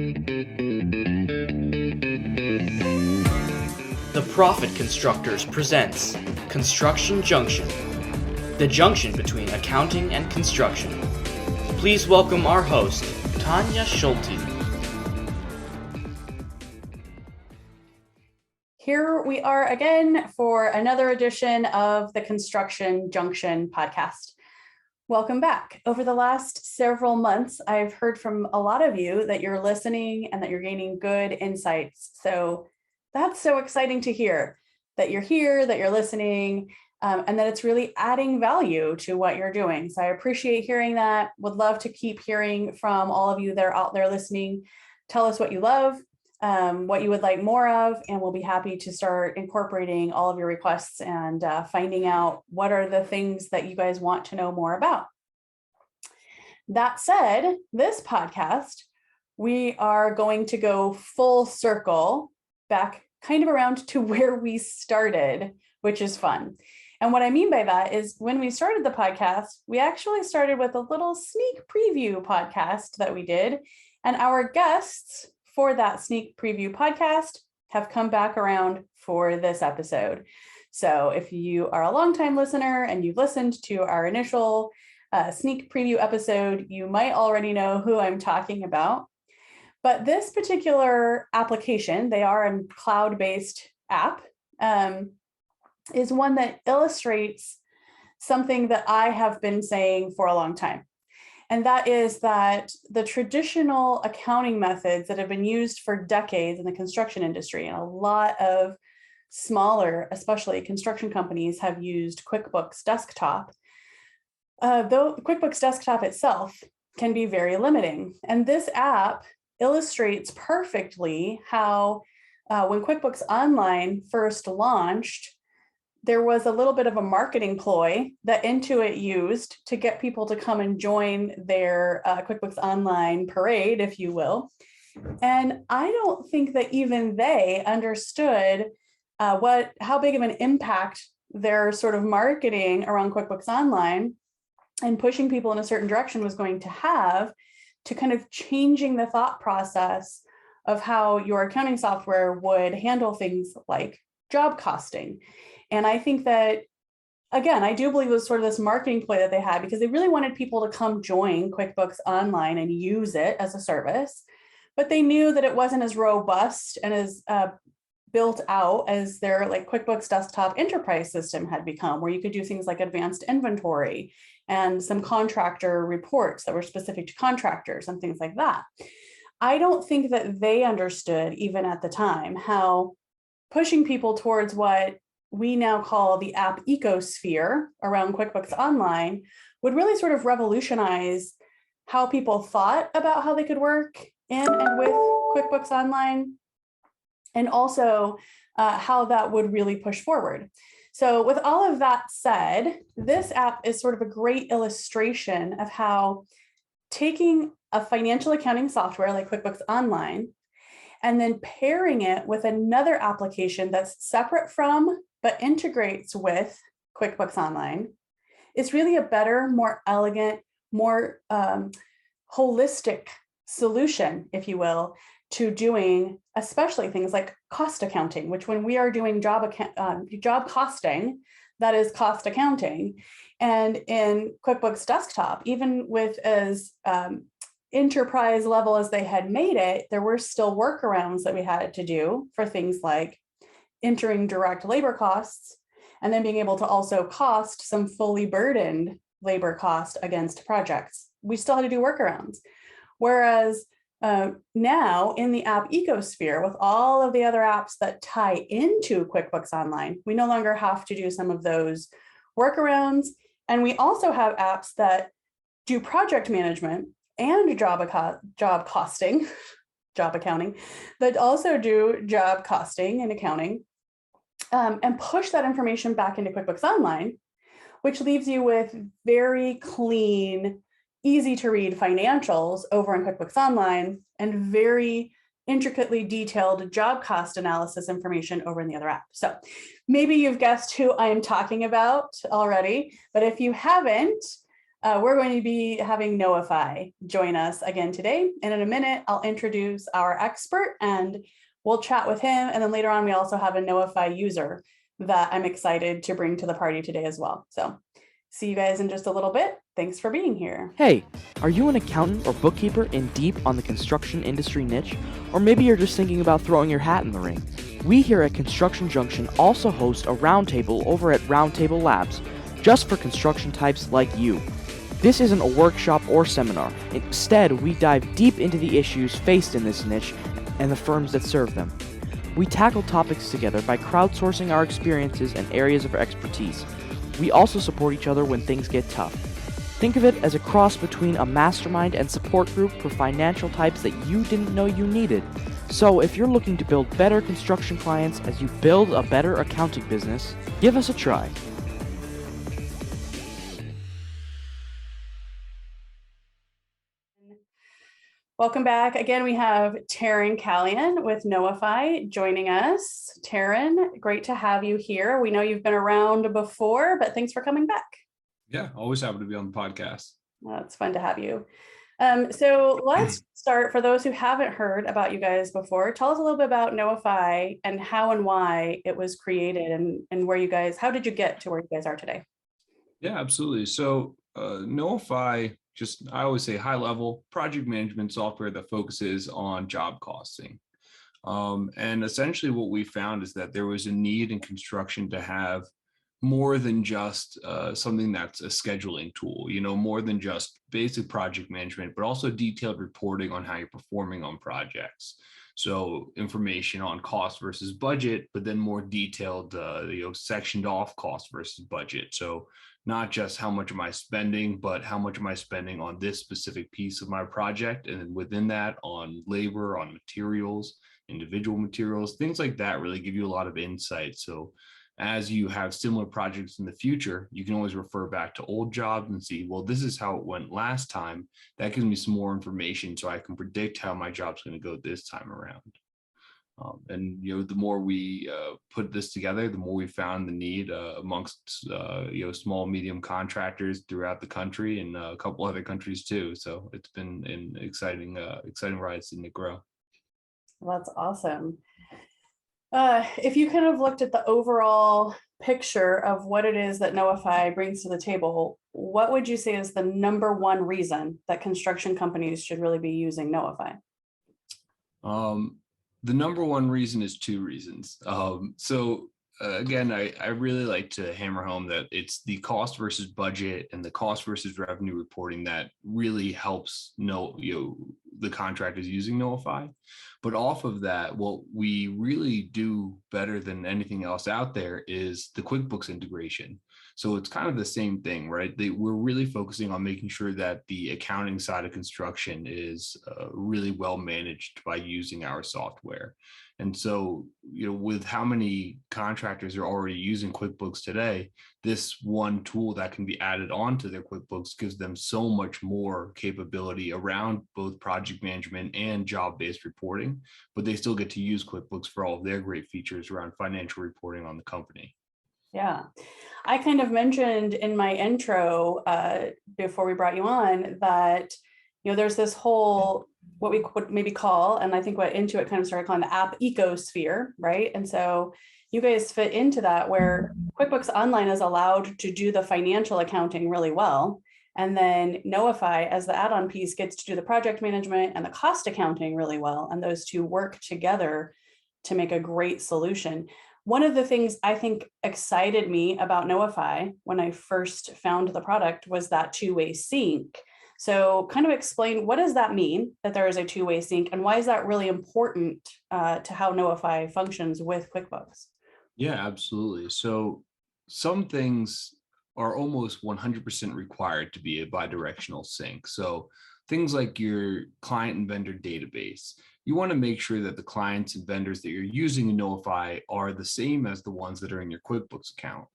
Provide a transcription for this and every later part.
The Profit Constructors presents Construction Junction, the junction between accounting and construction. Please welcome our host, Tanya Schulte. Here we are again for another edition of the Construction Junction podcast. Welcome back. Over the last several months, I've heard from a lot of you that you're listening and that you're gaining good insights. So that's so exciting to hear, that you're here, that you're listening, and that it's really adding value to what you're doing. So I appreciate hearing that. Would love to keep hearing from all of you that are out there listening. Tell us what you love, what you would like more of, and we'll be happy to start incorporating all of your requests and finding out what are the things that you guys want to know more about. That said, this podcast, we are going to go full circle back kind of around to where we started, which is fun. And what I mean by that is when we started the podcast, we actually started with a little sneak preview podcast that we did. And our guests for that sneak preview podcast have come back around for this episode. So if you are a longtime listener and you've listened to our initial sneak preview episode, you might already know who I'm talking about. But this particular application, they are a cloud-based app, is one that illustrates something that I have been saying for a long time. And that is that the traditional accounting methods that have been used for decades in the construction industry, and a lot of smaller, especially construction companies, have used QuickBooks Desktop, though QuickBooks Desktop itself can be very limiting. And this app illustrates perfectly how when QuickBooks Online first launched, there was a little bit of a marketing ploy that Intuit used to get people to come and join their QuickBooks Online parade, if you will. And I don't think that even they understood how big of an impact their sort of marketing around QuickBooks Online and pushing people in a certain direction was going to have to kind of changing the thought process of how your accounting software would handle things like job costing. And I think that, again, I do believe it was sort of this marketing play that they had because they really wanted people to come join QuickBooks Online and use it as a service, but they knew that it wasn't as robust and as built out as their like QuickBooks Desktop enterprise system had become, where you could do things like advanced inventory and some contractor reports that were specific to contractors and things like that. I don't think that they understood, even at the time, how pushing people towards what we now call the app Ecosphere around QuickBooks Online would really sort of revolutionize how people thought about how they could work in and with QuickBooks Online, and also how that would really push forward. So with all of that said, this app is sort of a great illustration of how taking a financial accounting software like QuickBooks Online and then pairing it with another application that's separate from but integrates with QuickBooks Online is really a better, more elegant, more holistic solution, if you will, to doing especially things like cost accounting, which when we are doing job costing, that is cost accounting. And in QuickBooks Desktop, even with as enterprise level as they had made it, there were still workarounds that we had to do for things like entering direct labor costs and then being able to also cost some fully burdened labor cost against projects. We still had to do workarounds. Whereas now in the app Ecosphere, with all of the other apps that tie into QuickBooks Online, we no longer have to do some of those workarounds. And we also have apps that do project management and job costing, job accounting, that also do job costing and accounting, and push that information back into QuickBooks Online, which leaves you with very clean, easy to read financials over in QuickBooks Online and very intricately detailed job cost analysis information over in the other app. So maybe you've guessed who I am talking about already, but if you haven't, We're going to be having Knowify join us again today. And in a minute, I'll introduce our expert and we'll chat with him. And then later on, we also have a Knowify user that I'm excited to bring to the party today as well. So see you guys in just a little bit. Thanks for being here. Hey, are you an accountant or bookkeeper in deep on the construction industry niche? Or maybe you're just thinking about throwing your hat in the ring. We here at Construction Junction also host a roundtable over at Roundtable Labs, just for construction types like you. This isn't a workshop or seminar. Instead, we dive deep into the issues faced in this niche and the firms that serve them. We tackle topics together by crowdsourcing our experiences and areas of expertise. We also support each other when things get tough. Think of it as a cross between a mastermind and support group for financial types that you didn't know you needed. So if you're looking to build better construction clients as you build a better accounting business, give us a try. Welcome back. Again, we have Taryn Callion with Knowify joining us. Taryn, great to have you here. We know you've been around before, but thanks for coming back. Yeah, always happy to be on the podcast. It's fun to have you. So let's start. For those who haven't heard about you guys before, tell us a little bit about Knowify and how and why it was created and where you guys, how did you get to where you guys are today? Yeah, absolutely. So Knowify, I always say high level project management software that focuses on job costing. And essentially what we found is that there was a need in construction to have more than just something that's a scheduling tool, more than just basic project management, but also detailed reporting on how you're performing on projects. So information on cost versus budget, but then more detailed, sectioned off cost versus budget. So not just how much am I spending, but how much am I spending on this specific piece of my project? And then within that, on labor, on materials, individual materials, things like that really give you a lot of insight. So as you have similar projects in the future, you can always refer back to old jobs and see, well, this is how it went last time. That gives me some more information so I can predict how my job's going to go this time around. And the more we put this together, the more we found the need amongst small, medium contractors throughout the country and a couple other countries too. So it's been an exciting ride seeing it grow. Well, that's awesome. If you kind of looked at the overall picture of what it is that Knowify brings to the table, what would you say is the number one reason that construction companies should really be using Knowify? The number one reason is two reasons. Again, I really like to hammer home that it's the cost versus budget and the cost versus revenue reporting that really helps the contractors using Knowify. But off of that, what we really do better than anything else out there is the QuickBooks integration. So it's kind of the same thing, right? We're really focusing on making sure that the accounting side of construction is really well managed by using our software. And so, with how many contractors are already using QuickBooks today, this one tool that can be added onto their QuickBooks gives them so much more capability around both project management and job-based reporting, but they still get to use QuickBooks for all of their great features around financial reporting on the company. Yeah, I kind of mentioned in my intro before we brought you on that, there's this whole, what we would maybe call, and I think what Intuit kind of started calling the app Ecosphere, right? And so you guys fit into that, where QuickBooks Online is allowed to do the financial accounting really well. And then Knowify, as the add-on piece, gets to do the project management and the cost accounting really well. And those two work together to make a great solution. One of the things I think excited me about Knowify when I first found the product was that two-way sync. So kind of explain, what does that mean that there is a two-way sync, and why is that really important to how Knowify functions with QuickBooks? Yeah, absolutely. So some things are almost 100% required to be a bidirectional sync. So things like your client and vendor database, you want to make sure that the clients and vendors that you're using in Knowify are the same as the ones that are in your QuickBooks account.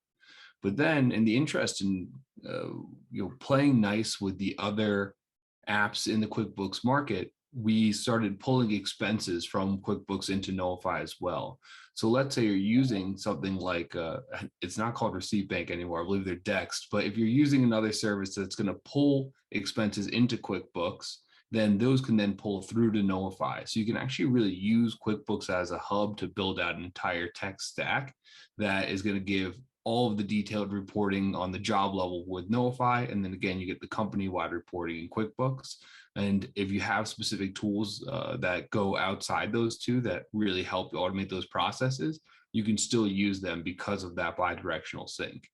But then in the interest in playing nice with the other apps in the QuickBooks market, we started pulling expenses from QuickBooks into Knowify as well. So let's say you're using something like, it's not called Receipt Bank anymore, I believe they're Dext, but if you're using another service that's going to pull expenses into QuickBooks, then those can then pull through to Knowify. So you can actually really use QuickBooks as a hub to build out an entire tech stack that is going to give all of the detailed reporting on the job level with Knowify. And then again, you get the company-wide reporting in QuickBooks. And if you have specific tools that go outside those two that really help automate those processes, you can still use them because of that bi-directional sync.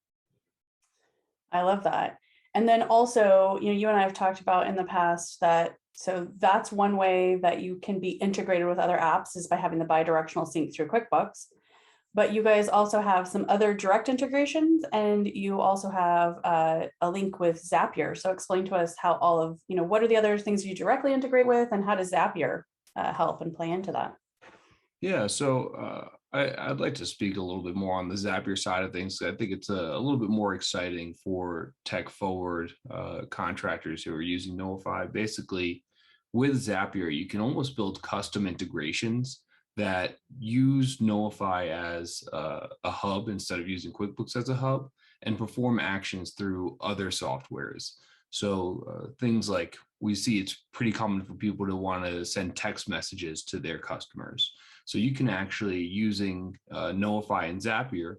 I love that. And then also, you and I have talked about in the past that, so that's one way that you can be integrated with other apps is by having the bi-directional sync through QuickBooks. But you guys also have some other direct integrations, and you also have a link with Zapier. So explain to us how all of, what are the other things you directly integrate with, and how does Zapier help and play into that? Yeah, so I'd like to speak a little bit more on the Zapier side of things. I think it's a little bit more exciting for tech forward contractors who are using Knowify. Basically, with Zapier, you can almost build custom integrations that use Knowify as a hub instead of using QuickBooks as a hub, and perform actions through other softwares. So things like, we see it's pretty common for people to want to send text messages to their customers. So you can actually, using Knowify and Zapier,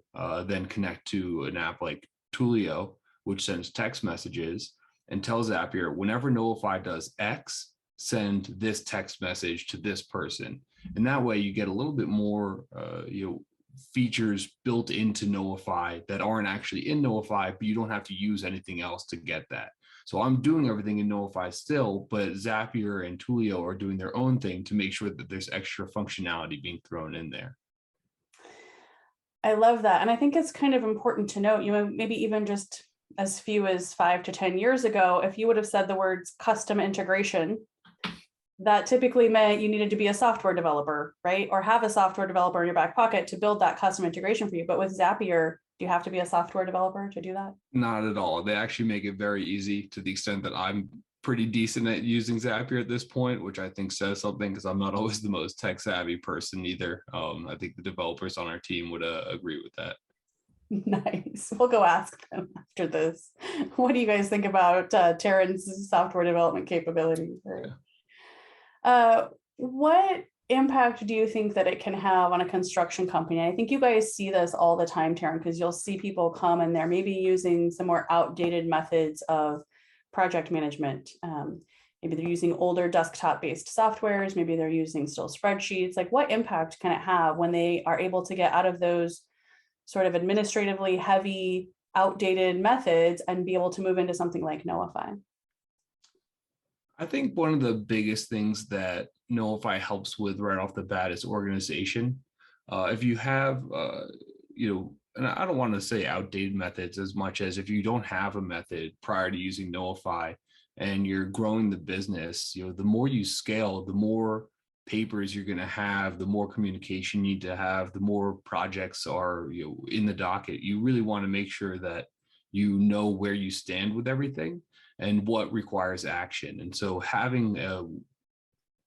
then connect to an app like Twilio, which sends text messages, and tell Zapier, whenever Knowify does X, send this text message to this person. And that way you get a little bit more features built into Knowify that aren't actually in Knowify, but you don't have to use anything else to get that. So I'm doing everything in Knowify still, but Zapier and Twilio are doing their own thing to make sure that there's extra functionality being thrown in there. I love that. And I think it's kind of important to note, maybe even just as few as 5 to 10 years ago, if you would have said the words custom integration, that typically meant you needed to be a software developer, right? Or have a software developer in your back pocket to build that custom integration for you. But with Zapier, do you have to be a software developer to do that? Not at all. They actually make it very easy, to the extent that I'm pretty decent at using Zapier at this point, which I think says something, because I'm not always the most tech savvy person either. I think the developers on our team would agree with that. Nice. We'll go ask them after this. What do you guys think about Terran's software development capabilities? Right? Yeah. What impact do you think that it can have on a construction company? I think you guys see this all the time, Terran, because you'll see people come and they're maybe using some more outdated methods of project management. Maybe they're using older desktop-based softwares. Maybe they're using still spreadsheets. Like, what impact can it have when they are able to get out of those sort of administratively heavy, outdated methods and be able to move into something like Knowify? I think one of the biggest things that Knowify helps with right off the bat is organization. If you have, and I don't want to say outdated methods as much as, if you don't have a method prior to using Knowify and you're growing the business, the more you scale, the more papers you're going to have, the more communication you need to have, the more projects are in the docket. You really want to make sure that you know where you stand with everything and what requires action. And so having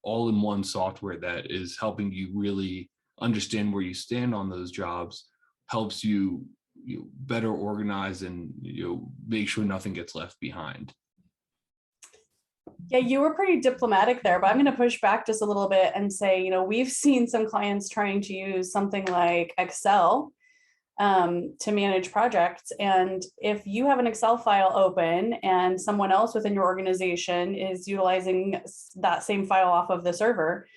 all-in-one software that is helping you really understand where you stand on those jobs helps you, better organize and make sure nothing gets left behind. Yeah, you were pretty diplomatic there, but I'm going to push back just a little bit and say, we've seen some clients trying to use something like Excel to manage projects. And if you have an Excel file open and someone else within your organization is utilizing that same file off of the server,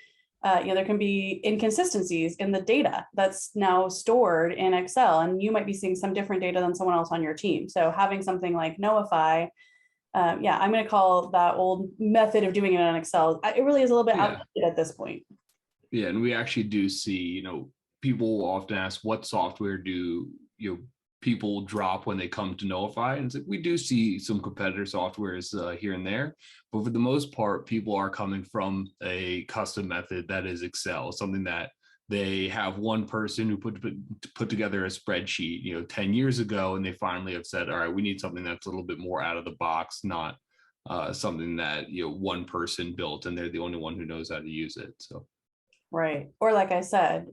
there can be inconsistencies in the data that's now stored in Excel, and you might be seeing some different data than someone else on your team. So having something like Knowify, I'm going to call that old method of doing it on Excel, it really is a little bit outdated at this point. Yeah, and we actually do see, people often ask, what software do people drop when they come to Knowify? And it's like, we do see some competitor softwares here and there, but for the most part, people are coming from a custom method that is Excel, something that they have one person who put together a spreadsheet, 10 years ago, and they finally have said, all right, we need something that's a little bit more out of the box, not something that one person built and they're the only one who knows how to use it. So Right. Or like I said,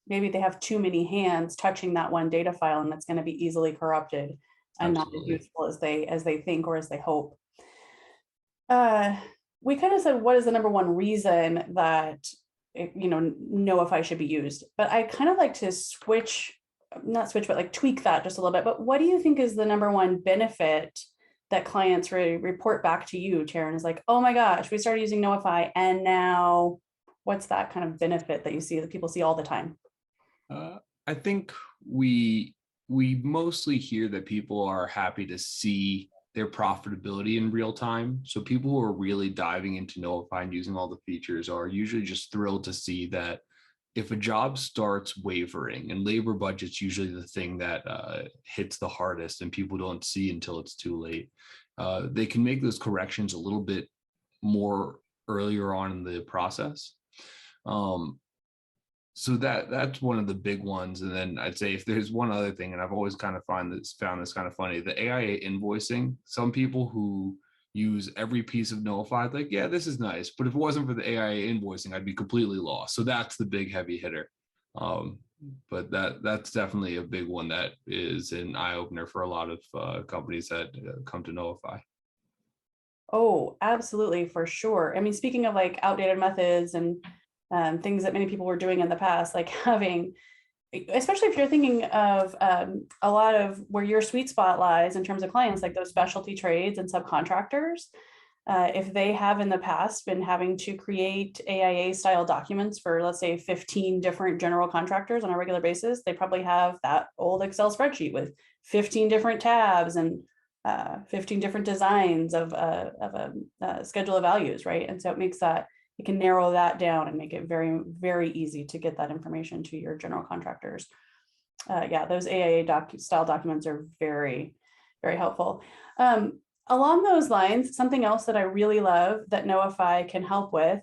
maybe they have too many hands touching that one data file, and that's going to be easily corrupted and not as absolutely. useful as they think or as they hope. We kind of said, what is the number one reason that Knowify should be used? But I kind of like to not switch, but like tweak that just a little bit. But what do you think is the number one benefit that clients report back to you, Taryn? Is like, oh my gosh, we started using Knowify, and now what's that kind of benefit that you see that people see all the time? I think we mostly hear that people are happy to see their profitability in real time. So people who are really diving into Knowify and using all the features are usually just thrilled to see that if a job starts wavering, and labor budget's usually the thing that hits the hardest and people don't see until it's too late, they can make those corrections a little bit more earlier on in the process. So that's one of the big ones. And then I'd say if there's one other thing, and I've always kind of found this kind of funny, the AIA invoicing. Some people who use every piece of Knowify, like, yeah, this is nice, but if it wasn't for the AIA invoicing, I'd be completely lost. So that's the big heavy hitter. But that's definitely a big one that is an eye opener for a lot of companies that come to Knowify. Oh, absolutely, for sure. I mean, speaking of like outdated methods and things that many people were doing in the past, like having, especially if you're thinking of a lot of where your sweet spot lies in terms of clients, like those specialty trades and subcontractors, if they have in the past been having to create AIA style documents for, let's say, 15 different general contractors on a regular basis, they probably have that old Excel spreadsheet with 15 different tabs and 15 different designs of a schedule of values, right? And so it makes that, you can narrow that down and make it very, very easy to get that information to your general contractors. Yeah, those AIA style documents are very, very helpful. Along those lines, something else that I really love that Knowify can help with,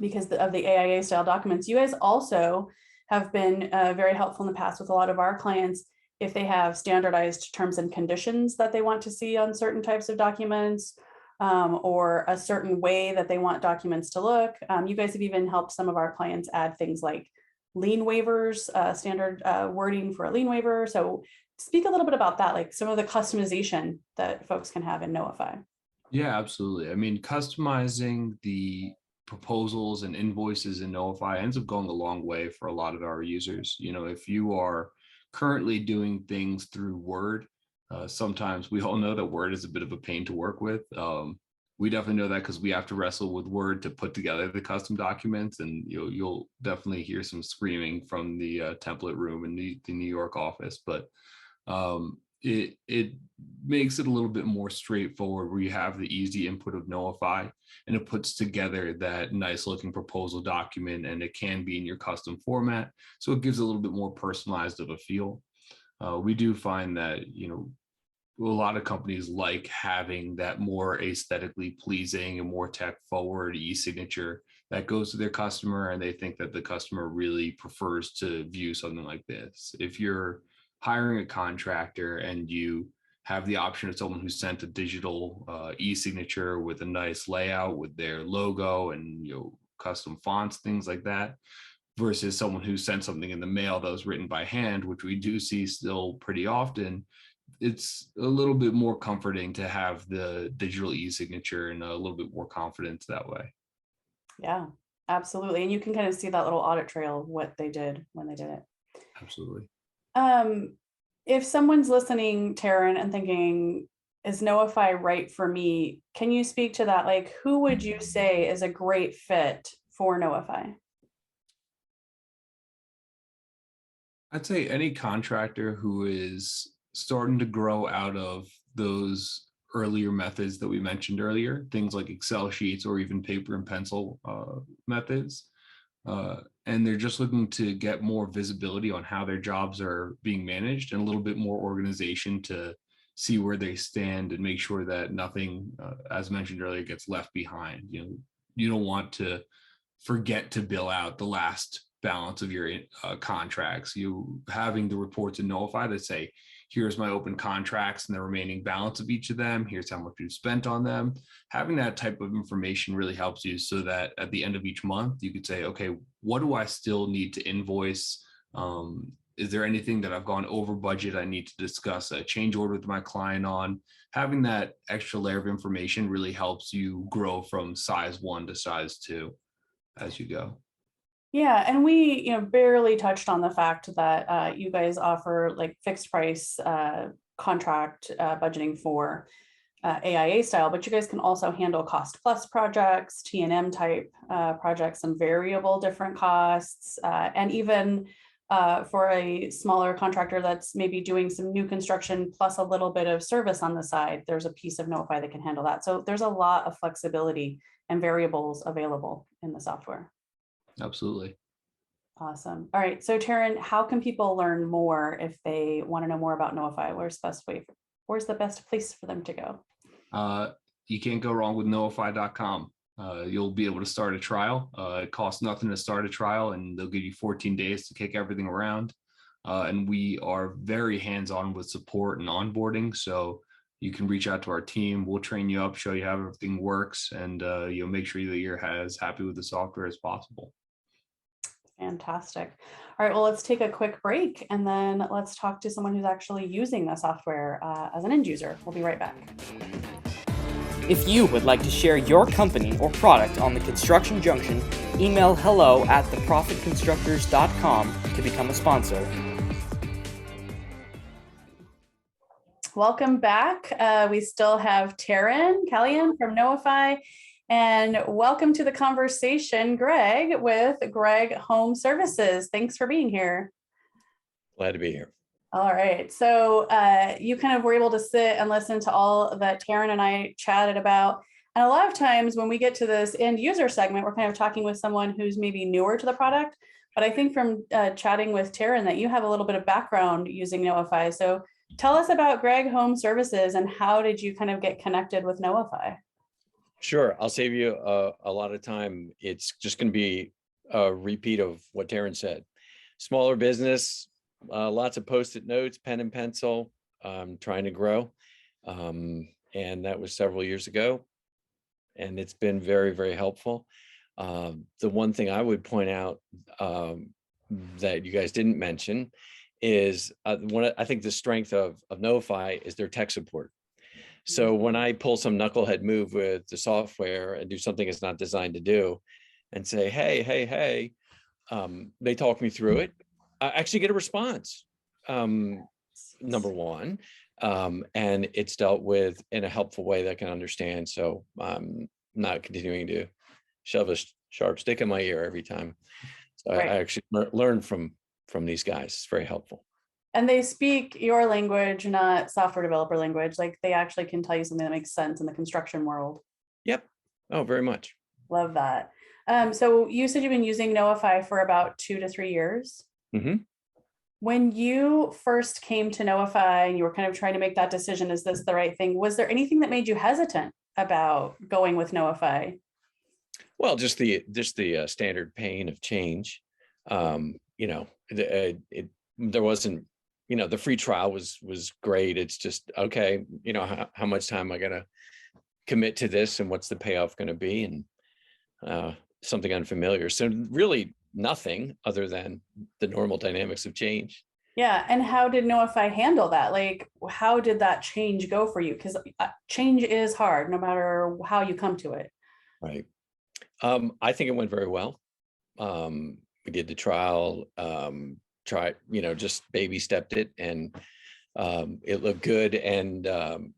because of the AIA style documents, you guys also have been very helpful in the past with a lot of our clients if they have standardized terms and conditions that they want to see on certain types of documents, or a certain way that they want documents to look. You guys have even helped some of our clients add things like lien waivers, standard wording for a lien waiver. So speak a little bit about that, like some of the customization that folks can have in Knowify. Yeah, absolutely. I mean, customizing the proposals and invoices in Knowify ends up going a long way for a lot of our users. If you are currently doing things through Word, sometimes we all know that Word is a bit of a pain to work with. We definitely know that because we have to wrestle with Word to put together the custom documents, and you'll definitely hear some screaming from the template room in the New York office. But it makes it a little bit more straightforward, where you have the easy input of Knowify, and it puts together that nice looking proposal document, and it can be in your custom format, so it gives a little bit more personalized of a feel. We do find that a lot of companies like having that more aesthetically pleasing and more tech forward e-signature that goes to their customer, and they think that the customer really prefers to view something like this. If you're hiring a contractor and you have the option of someone who sent a digital e-signature with a nice layout with their logo and custom fonts, things like that, versus someone who sent something in the mail that was written by hand, which we do see still pretty often, it's a little bit more comforting to have the digital e-signature and a little bit more confidence that way. Yeah, absolutely. And you can kind of see that little audit trail of what they did when they did it. Absolutely. If someone's listening, Taryn, and thinking, is Knowify right for me? Can you speak to that? Like, who would you say is a great fit for Knowify? I'd say any contractor who is starting to grow out of those earlier methods that we mentioned earlier, things like Excel sheets or even paper and pencil methods. And they're just looking to get more visibility on how their jobs are being managed and a little bit more organization to see where they stand and make sure that nothing, as mentioned earlier, gets left behind. You don't want to forget to bill out the last balance of your contracts. You having the reports in Knowify that say, here's my open contracts and the remaining balance of each of them. Here's how much you've spent on them. Having that type of information really helps you so that at the end of each month, you could say, okay, what do I still need to invoice? Is there anything that I've gone over budget I need to discuss a change order with my client on? Having that extra layer of information really helps you grow from size 1 to size 2 as you go. Yeah, and we, barely touched on the fact that you guys offer like fixed price contract budgeting for AIA style, but you guys can also handle cost plus projects, T&M type projects, and variable different costs, and even for a smaller contractor that's maybe doing some new construction plus a little bit of service on the side, there's a piece of Knowify that can handle that. So there's a lot of flexibility and variables available in the software. Absolutely. Awesome. All right. So Taryn, how can people learn more if they want to know more about Knowify? Where's the best place for them to go? You can't go wrong with Knowify.com. You'll be able to start a trial. It costs nothing to start a trial, and they'll give you 14 days to kick everything around. And we are very hands-on with support and onboarding. So you can reach out to our team. We'll train you up, show you how everything works, and you'll make sure that you're as happy with the software as possible. Fantastic. All right, well, let's take a quick break and then let's talk to someone who's actually using the software as an end user. We'll be right back. If you would like to share your company or product on the Construction Junction, email hello@theprofitconstructors.com to become a sponsor. Welcome back. We still have Taryn Callian from Knowify, and welcome to the conversation, Greg, with Greg Home Services. Thanks for being here. Glad to be here. All right. So you kind of were able to sit and listen to all that Taryn and I chatted about. And a lot of times when we get to this end user segment, we're kind of talking with someone who's maybe newer to the product. But I think from chatting with Taryn that you have a little bit of background using Knowify. So tell us about Greg Home Services and how did you kind of get connected with Knowify? Sure. I'll save you a lot of time. It's just going to be a repeat of what Taryn said. Smaller business, lots of Post-it notes, pen and pencil, trying to grow. And that was several years ago. And it's been very, very helpful. The one thing I would point out that you guys didn't mention is I think the strength of Knowify is their tech support. So when I pull some knucklehead move with the software and do something it's not designed to do and say, hey, they talk me through it. I actually get a response, number one, and it's dealt with in a helpful way that I can understand. So I'm not continuing to shove a sharp stick in my ear every time. So right. I actually learn from these guys. It's very helpful. And they speak your language, not software developer language. Like they actually can tell you something that makes sense in the construction world. Yep. Oh, very much. Love that. So you said you've been using Knowify for about 2 to 3 years. Mm-hmm. When you first came to Knowify and you were kind of trying to make that decision, is this the right thing? Was there anything that made you hesitant about going with Knowify? Well, just the standard pain of change. There wasn't, the free trial was great. It's just, okay, how much time am I going to commit to this and what's the payoff going to be? And something unfamiliar. So really nothing other than the normal dynamics of change. Yeah. And how did Knowify handle that? Like, how did that change go for you? Because change is hard no matter how you come to it. Right. I think it went very well. We did the trial, just baby stepped it, and it looked good. And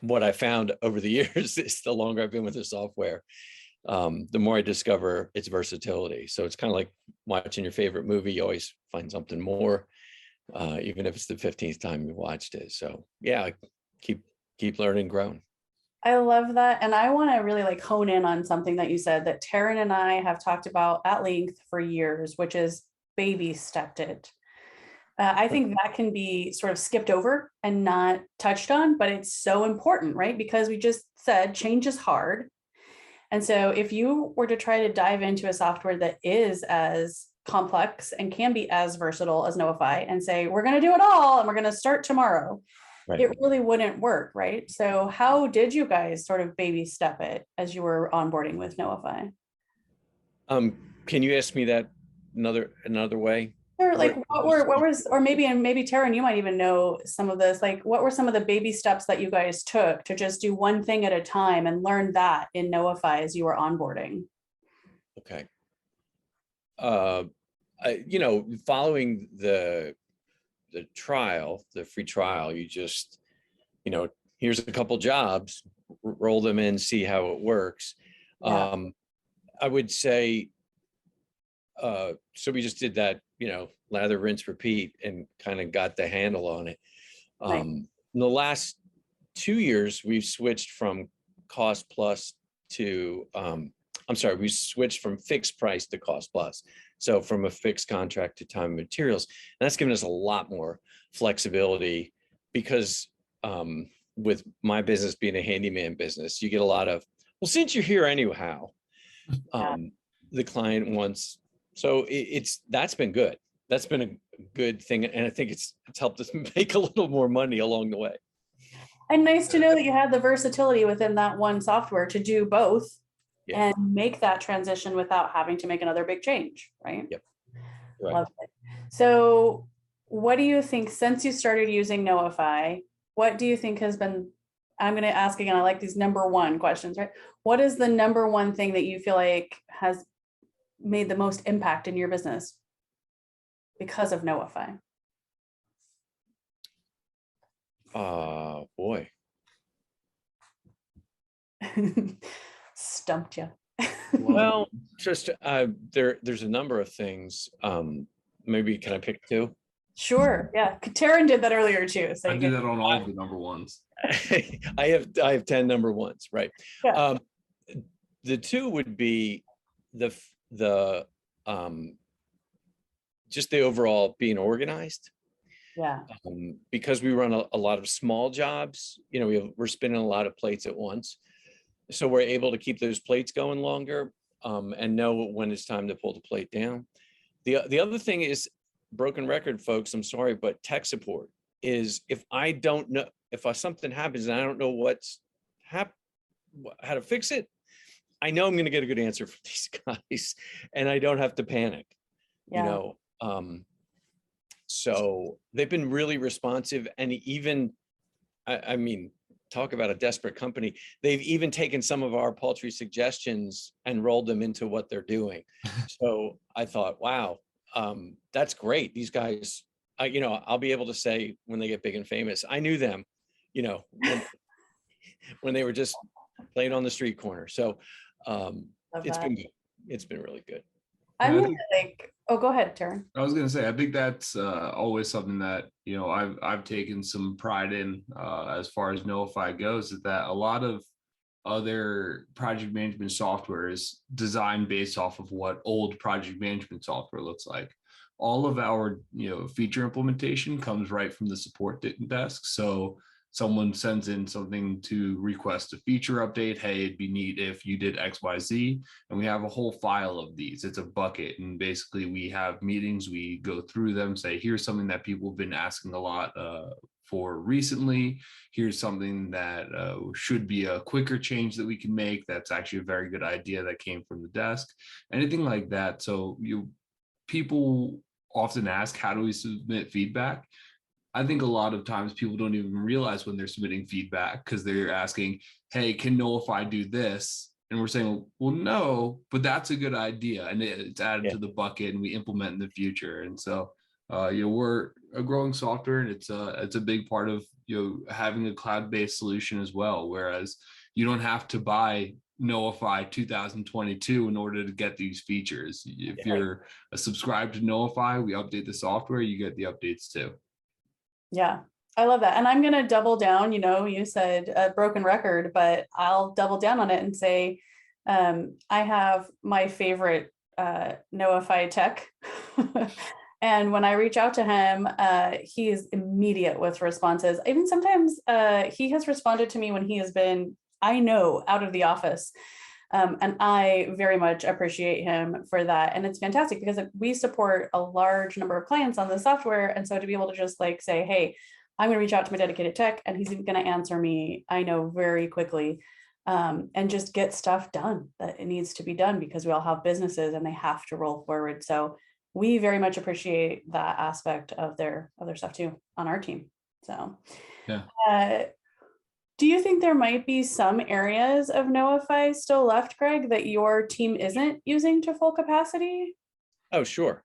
what I found over the years is the longer I've been with the software, the more I discover its versatility. So it's kind of like watching your favorite movie. You always find something more, even if it's the 15th time you watched it. So yeah, keep learning, growing. I love that. And I want to really hone in on something that you said that Taryn and I have talked about at length for years, which is baby stepped it. I think that can be sort of skipped over and not touched on, but it's so important, right? Because we just said change is hard. And so if you were to try to dive into a software that is as complex and can be as versatile as Knowify and say, we're going to do it all and we're going to start tomorrow. Right. It really wouldn't work, right? So how did you guys sort of baby step it as you were onboarding with Knowify? Can you ask me that another way? Or like what was, or maybe, and maybe Taryn, you might even know some of this, like what were some of the baby steps that you guys took to just do one thing at a time and learn that in Knowify as you were onboarding? Okay. Following the trial, the free trial, you just, here's a couple jobs, roll them in, see how it works. Yeah. I would say, so we just did that, lather, rinse, repeat, and kind of got the handle on it. Right. In the last 2 years, we've switched from cost plus to, we switched from fixed price to cost plus. So from a fixed contract to time and materials, and that's given us a lot more flexibility because with my business being a handyman business, you get a lot of, well, since you're here anyhow, the client wants, so that's been good. That's been a good thing. And I think it's helped us make a little more money along the way. And nice to know that you had the versatility within that one software to do both. Yeah. And make that transition without having to make another big change, right? Yep. Right. Love it. So what do you think, since you started using Knowify, what do you think has been, I'm going to ask again, I like these number one questions, right? What is the number one thing that you feel like has made the most impact in your business because of Knowify? Boy. Stumped you. Well, just there's a number of things. Maybe can I pick two? Sure. Yeah. Taryn did that earlier too. So I do that on all of the number ones. I have 10 number ones, right? Yeah. The two would be the just the overall being organized. Yeah. Because we run a lot of small jobs, we're spinning a lot of plates at once. So we're able to keep those plates going longer and know when it's time to pull the plate down. The other thing is, broken record, folks, I'm sorry, but tech support is, if I don't know, if something happens and I don't know how to fix it, I know I'm going to get a good answer from these guys and I don't have to panic, So they've been really responsive, and even, I mean, talk about a desperate company. They've even taken some of our paltry suggestions and rolled them into what they're doing. So I thought, wow, that's great. These guys, I'll be able to say when they get big and famous, I knew them, when they were just playing on the street corner. So it's been good. It's been really good. I'm gonna go ahead, Taryn. I was gonna say, I think that's always something that I've taken some pride in as far as Knowify goes, is that a lot of other project management software is designed based off of what old project management software looks like. All of our feature implementation comes right from the support desk. So someone sends in something to request a feature update. Hey, it'd be neat if you did XYZ. And we have a whole file of these. It's a bucket. And basically we have meetings, we go through them, say, here's something that people have been asking a lot for recently. Here's something that should be a quicker change that we can make. That's actually a very good idea that came from the desk, anything like that. So people often ask, how do we submit feedback? I think a lot of times people don't even realize when they're submitting feedback, because they're asking, hey, can Knowify do this? And we're saying, well, no, but that's a good idea. And it's added to the bucket and we implement in the future. And so, we're a growing software, and it's a big part of, having a cloud-based solution as well. Whereas you don't have to buy Knowify 2022 in order to get these features. If you're a subscribed to Knowify, we update the software, you get the updates too. Yeah, I love that. And I'm going to double down, you said a broken record, but I'll double down on it and say, I have my favorite Knowify tech. And when I reach out to him, he is immediate with responses. Even sometimes he has responded to me when he has been, I know, out of the office. And I very much appreciate him for that. And it's fantastic because we support a large number of clients on the software. And so to be able to just like say, hey, I'm going to reach out to my dedicated tech and he's going to answer me, I know very quickly, and just get stuff done that it needs to be done because we all have businesses and they have to roll forward. So we very much appreciate that aspect of their stuff too on our team. So Yeah. Do you think there might be some areas of Knowify still left, Greg, that your team isn't using to full capacity? Oh, sure.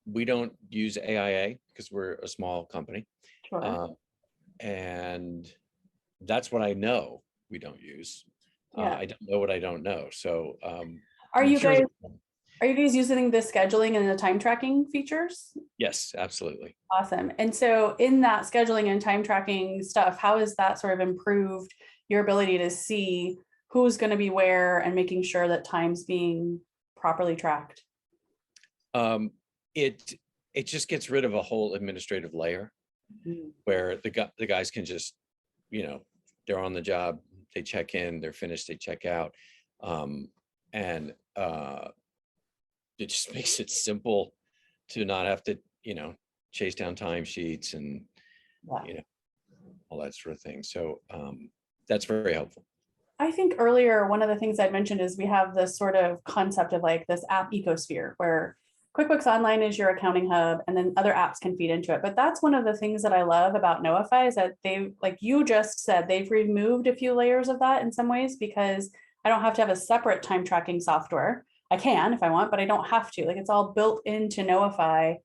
We don't use AIA because we're a small company. Sure. And that's what I know we don't use. Yeah. I don't know what I don't know. So Are I'm you sure guys using the scheduling and the time tracking features? Yes, absolutely. Awesome. And so in that scheduling and time tracking stuff, how has that sort of improved your ability to see who's going to be where and making sure that time's being properly tracked? It just gets rid of a whole administrative layer where the guys can just, they're on the job, they check in, they're finished, they check out. And it just makes it simple to not have to, chase down timesheets and, all that sort of thing. So that's very helpful. I think earlier, one of the things I'd mentioned is we have this sort of concept of like this app Ecosphere where QuickBooks Online is your accounting hub and then other apps can feed into it. But that's one of the things that I love about Knowify is that they, like you just said, they've removed a few layers of that in some ways because I don't have to have a separate time tracking software. I can if I want, but I don't have to. Like it's all built into Knowify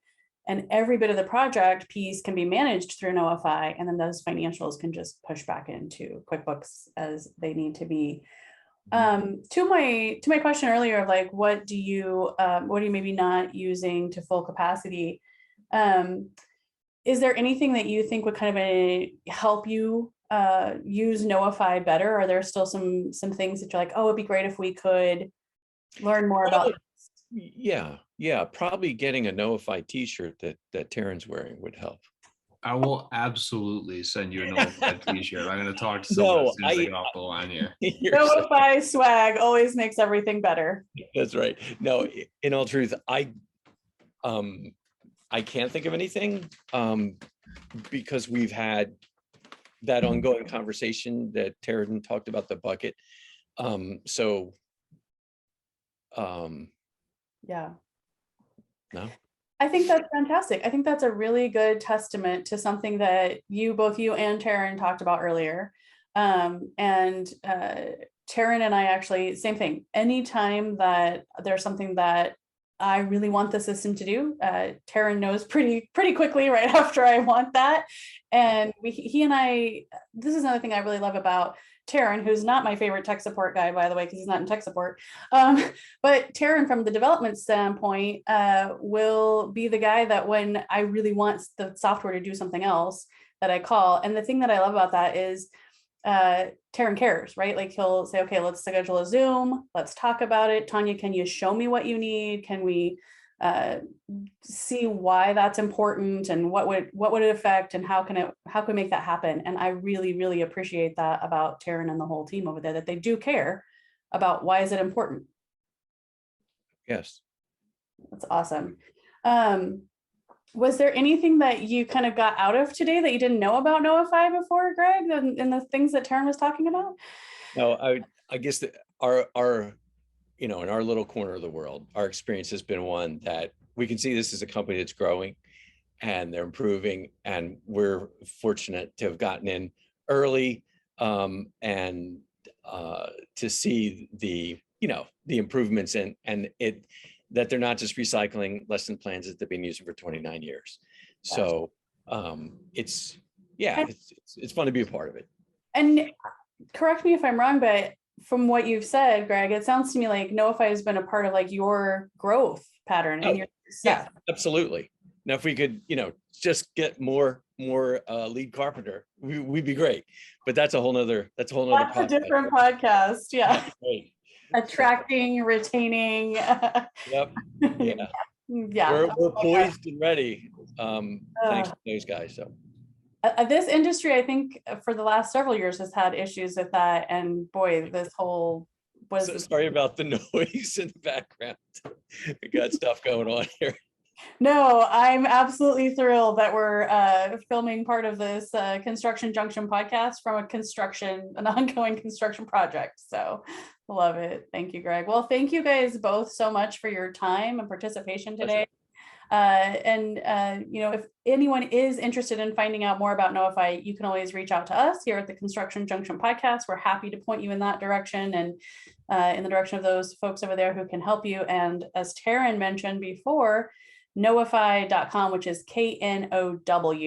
and every bit of the project piece can be managed through Knowify. And then those financials can just push back into QuickBooks as they need to be. To my question earlier of like, what are you maybe not using to full capacity? Is there anything that you think would kind of help you use Knowify better? Are there still some things that you're like, oh, it'd be great if we could learn more about this? Yeah. Probably getting a Knowify t-shirt that Taryn's wearing would help. I will absolutely send you a Knowify t-shirt. I'm going to talk to someone as soon as I get off the line here. Knowify swag always makes everything better. That's right. No, in all truth, I can't think of anything because we've had that ongoing conversation that Taryn talked about the bucket. Yeah. No. I think that's fantastic. I think that's a really good testament to something that both you and Taryn talked about earlier. And Taryn and I actually, same thing. Anytime that there's something that I really want the system to do, Taryn knows pretty quickly right after I want that. And he and I, this is another thing I really love about Taryn, who's not my favorite tech support guy, by the way, because he's not in tech support. But Taryn, from the development standpoint, will be the guy that when I really want the software to do something else that I call. And the thing that I love about that is Taryn cares, right? Like he'll say, okay, let's schedule a Zoom. Let's talk about it. Tanya, can you show me what you need? Can we see why that's important and what would it affect and how can we make that happen? And I really, really appreciate that about Taryn and the whole team over there, that they do care about why is it important. Yes. That's awesome. Was there anything that you kind of got out of today that you didn't know about Knowify before, Greg, and the things that Taryn was talking about? No, I guess that our in our little corner of the world, our experience has been one that we can see this is a company that's growing and they're improving, and we're fortunate to have gotten in early and to see the improvements and that they're not just recycling lesson plans that they've been using for 29 years. So it's fun to be a part of it. And correct me if I'm wrong, but from what you've said, Greg, it sounds to me like Knowify has been a part of like your growth pattern and your success. Yeah, absolutely. Now, if we could, just get more lead carpenter, we'd be great. But that's a whole nother podcast. A different podcast. Yeah. Right. Attracting, retaining. Yep. Yeah. Yeah. We're poised and ready. Thanks to those guys. So. This industry, I think, for the last several years has had issues with that. And boy, this whole Sorry about the noise in the background. We got stuff going on here. No, I'm absolutely thrilled that we're filming part of this Construction Junction podcast from an ongoing construction project. So love it. Thank you, Greg. Well, thank you guys both so much for your time and participation today. If anyone is interested in finding out more about Knowify, you can always reach out to us here at the Construction Junction podcast. We're happy to point you in that direction and in the direction of those folks over there who can help you. And as Taryn mentioned before, Knowify.com, which is Knowify,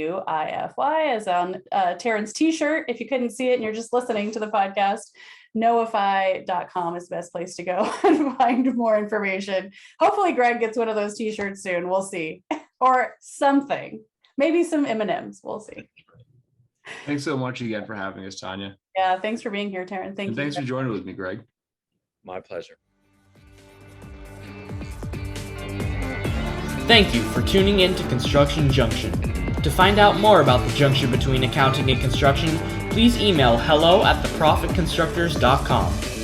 is on Taryn's t-shirt. If you couldn't see it and you're just listening to the podcast, Knowify.com is the best place to go and find more information. Hopefully Greg gets one of those t-shirts soon. We'll see. Or something. Maybe some M&Ms. We'll see. Thanks so much again for having us, Tanya. Yeah, thanks for being here, Taryn. Thank you. Thanks for joining with me, Greg. My pleasure. Thank you for tuning in to Construction Junction. To find out more about the junction between accounting and construction, please email hello@theprofitconstructors.com.